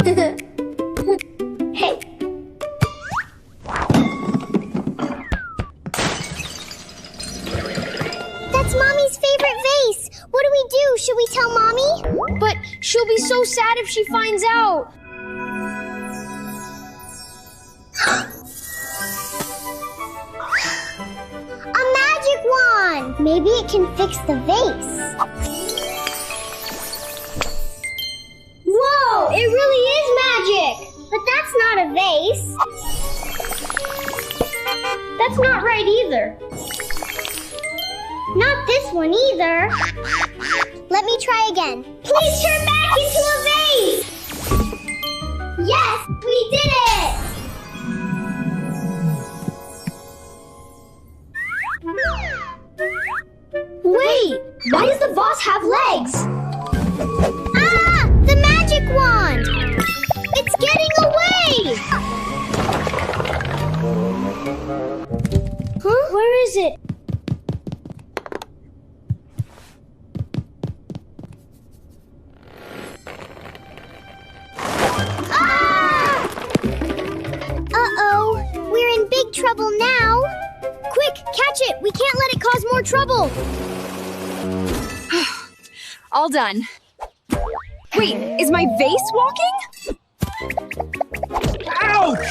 Hey. That's Mommy's favorite vase. What do we do? Should we tell Mommy? But she'll be so sad if she finds out. A magic wand! Maybe it can fix the vase. Whoa! It really is magic! But that's not a vase. That's not right either. Not this one either. Let me try again. Please turn back into a vase! Yes! We did it! Wait! Why does the vase have legs? Ah! The magic wand! It's getting away! Huh? Where is it? Ah! Uh-oh. We're in big trouble now. Quick, catch it! We can't let it cause more trouble! All done. Wait, is my vase walking? Ouch!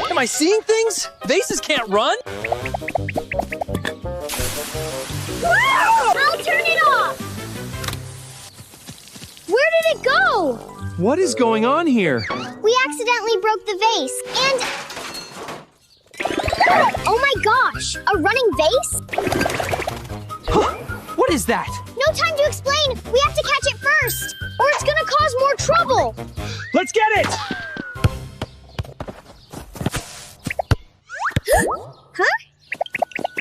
Am I seeing things? Vases can't run. I'll turn it off! Where did it go? What is going on here? We accidentally broke the vase, and... Oh my gosh! A running vase? Huh, what is that? No time to explain! We have to catch it first! Or it's gonna cause more trouble! Let's get it! Huh?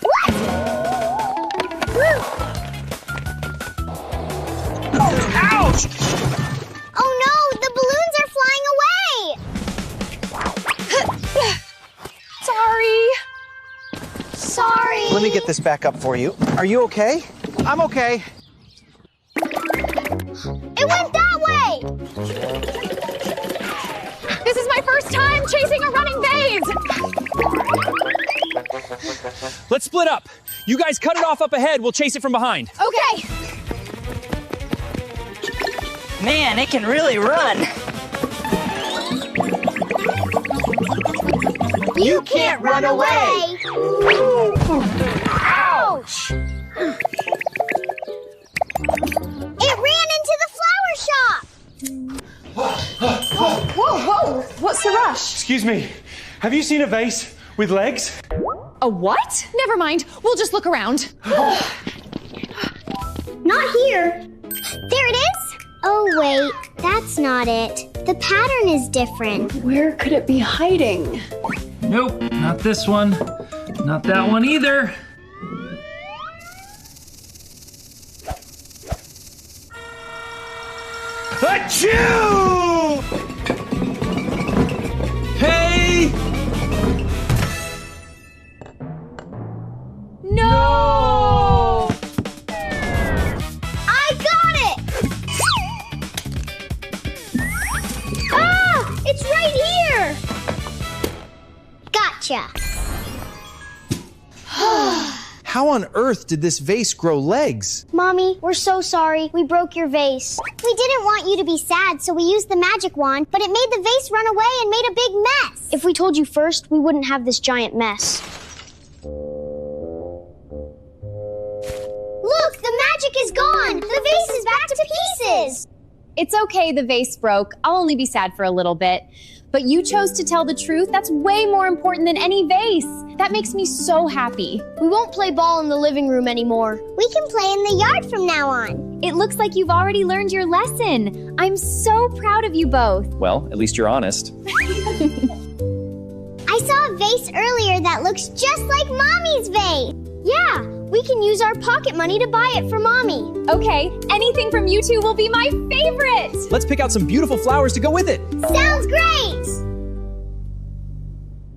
What? Ouch! Oh no! The balloons are flying away! Sorry! Let me get this back up for you. Are you okay? I'm okay. It went that way! This is my first time chasing a running vase! Let's split up. You guys cut it off up ahead. We'll chase it from behind. Okay! Man, it can really run. You can't run away! Ouch! It ran into the flower shop! Whoa! What's the rush? Excuse me, have you seen a vase with legs? A what? Never mind. We'll just look around. Not here. There it is! Oh, wait. That's not it. The pattern is different. Where could it be hiding? Nope, not this one. Not that one either. Achoo! Hey! No! I got it! Ah! It's right here! Gotcha. How on earth did this vase grow legs? Mommy, we're so sorry. We broke your vase. We didn't want you to be sad, so we used the magic wand, but it made the vase run away and made a big mess. If we told you first, we wouldn't have this giant mess. Look, the magic is gone! The vase is back to pieces! It's okay the vase broke. I'll only be sad for a little bit. But you chose to tell the truth. That's way more important than any vase. That makes me so happy. We won't play ball in the living room anymore. We can play in the yard from now on. It looks like you've already learned your lesson. I'm so proud of you both. Well, at least you're honest. I saw a vase earlier that looks just like Mommy's vase. Yeah, we can use our pocket money to buy it for Mommy. Okay, anything from you two will be my favorite. Let's pick out some beautiful flowers to go with it. Sounds great!